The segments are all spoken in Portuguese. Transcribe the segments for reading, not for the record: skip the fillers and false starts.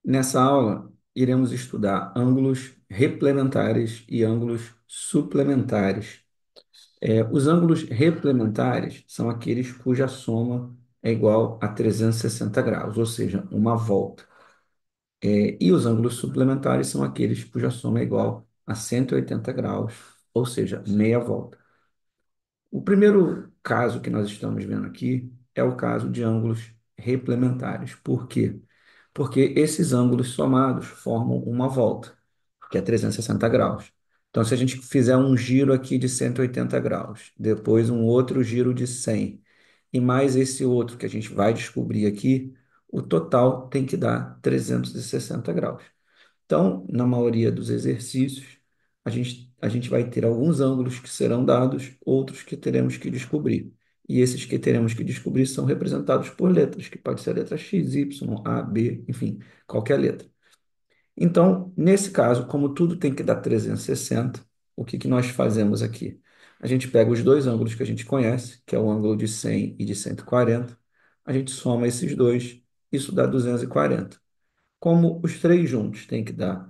Nessa aula, iremos estudar ângulos replementares e ângulos suplementares. Os ângulos replementares são aqueles cuja soma é igual a 360 graus, ou seja, uma volta. E os ângulos suplementares são aqueles cuja soma é igual a 180 graus, ou seja, meia volta. O primeiro caso que nós estamos vendo aqui é o caso de ângulos replementares. Por quê? Porque esses ângulos somados formam uma volta, que é 360 graus. Então, se a gente fizer um giro aqui de 180 graus, depois um outro giro de 100, e mais esse outro que a gente vai descobrir aqui, o total tem que dar 360 graus. Então, na maioria dos exercícios, a gente vai ter alguns ângulos que serão dados, outros que teremos que descobrir. E esses que teremos que descobrir são representados por letras, que pode ser a letra X, Y, A, B, enfim, qualquer letra. Então, nesse caso, como tudo tem que dar 360, o que que nós fazemos aqui? A gente pega os dois ângulos que a gente conhece, que é o ângulo de 100 e de 140, a gente soma esses dois, isso dá 240. Como os três juntos têm que dar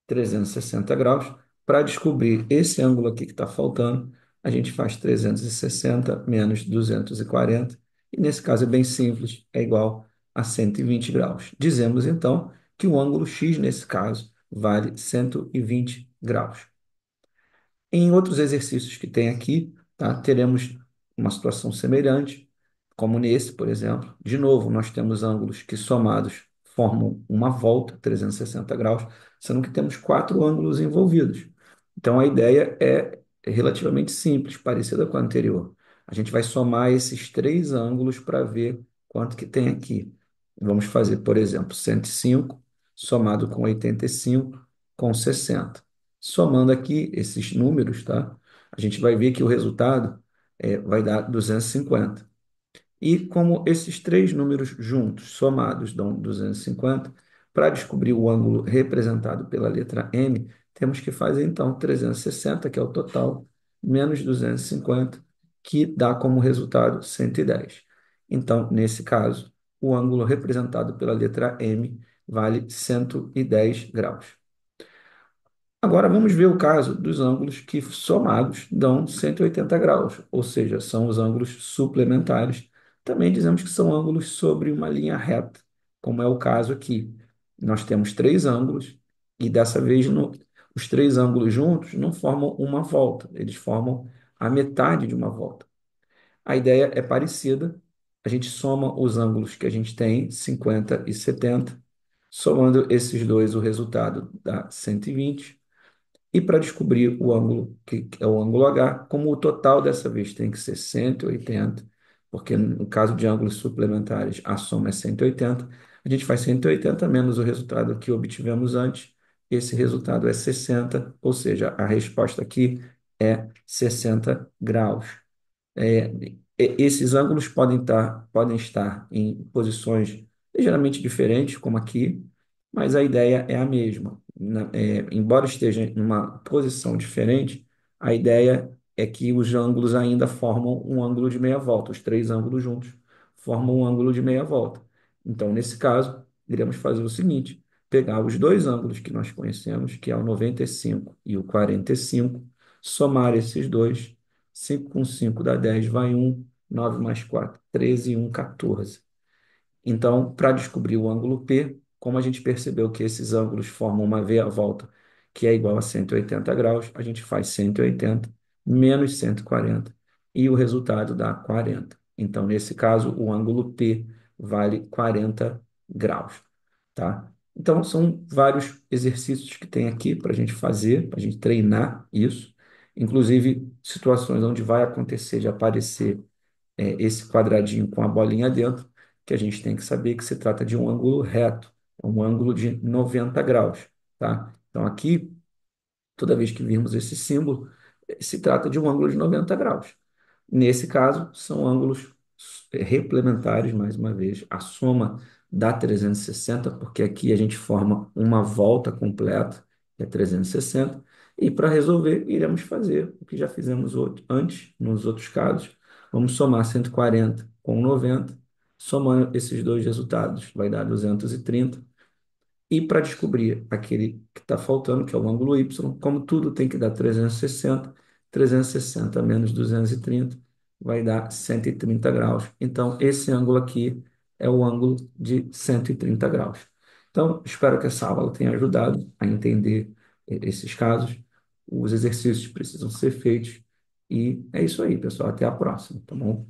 360 graus, para descobrir esse ângulo aqui que está faltando, a gente faz 360 menos 240, e nesse caso é bem simples, é igual a 120 graus. Dizemos então que o ângulo X, nesse caso, vale 120 graus. Em outros exercícios que tem aqui, tá, teremos uma situação semelhante, como nesse, por exemplo. De novo, nós temos ângulos que somados formam uma volta, 360 graus, sendo que temos quatro ângulos envolvidos. Então, a ideia é relativamente simples, parecida com a anterior. A gente vai somar esses três ângulos para ver quanto que tem aqui. Vamos fazer, por exemplo, 105 somado com 85 com 60. Somando aqui esses números, tá? A gente vai ver que o resultado vai dar 250. E como esses três números juntos, somados, dão 250, para descobrir o ângulo representado pela letra M, temos que fazer então 360, que é o total, menos 250, que dá como resultado 110. Então, nesse caso, o ângulo representado pela letra M vale 110 graus. Agora vamos ver o caso dos ângulos que somados dão 180 graus, ou seja, são os ângulos suplementares. Também dizemos que são ângulos sobre uma linha reta, como é o caso aqui. Nós temos três ângulos e dessa vez os três ângulos juntos não formam uma volta, eles formam a metade de uma volta. A ideia é parecida, a gente soma os ângulos que a gente tem, 50 e 70, somando esses dois, o resultado dá 120. E para descobrir o ângulo, que é o ângulo H, como o total dessa vez tem que ser 180, porque no caso de ângulos suplementares a soma é 180, a gente faz 180 menos o resultado que obtivemos antes, esse resultado é 60, ou seja, a resposta aqui é 60 graus. É, Esses ângulos podem estar em posições ligeiramente diferentes, como aqui, mas a ideia é a mesma. Embora esteja em uma posição diferente, a ideia é que os ângulos ainda formam um ângulo de meia volta. Os três ângulos juntos formam um ângulo de meia volta. Então, nesse caso, iremos fazer o seguinte: pegar os dois ângulos que nós conhecemos, que é o 95 e o 45, somar esses dois. 5 com 5 dá 10, vai 1. 9 mais 4, 13 e 1, 14. Então, para descobrir o ângulo P, como a gente percebeu que esses ângulos formam uma meia-volta que é igual a 180 graus, a gente faz 180 menos 140 e o resultado dá 40. Então, nesse caso, o ângulo P vale 40 graus, tá? Então, são vários exercícios que tem aqui para a gente fazer, para a gente treinar isso, inclusive situações onde vai acontecer de aparecer esse quadradinho com a bolinha dentro, que a gente tem que saber que se trata de um ângulo reto, um ângulo de 90 graus, tá? Então, aqui, toda vez que virmos esse símbolo, se trata de um ângulo de 90 graus. Nesse caso, são ângulos replementares, mais uma vez, a soma dá 360, porque aqui a gente forma uma volta completa, que é 360, e para resolver, iremos fazer o que já fizemos antes, nos outros casos. Vamos somar 140 com 90, somando esses dois resultados, vai dar 230. E para descobrir aquele que está faltando, que é o ângulo Y, como tudo tem que dar 360, 360 menos 230 vai dar 130 graus. Então, esse ângulo aqui é o ângulo de 130 graus. Então, espero que essa aula tenha ajudado a entender esses casos. Os exercícios precisam ser feitos. E é isso aí, pessoal. Até a próxima, tá bom?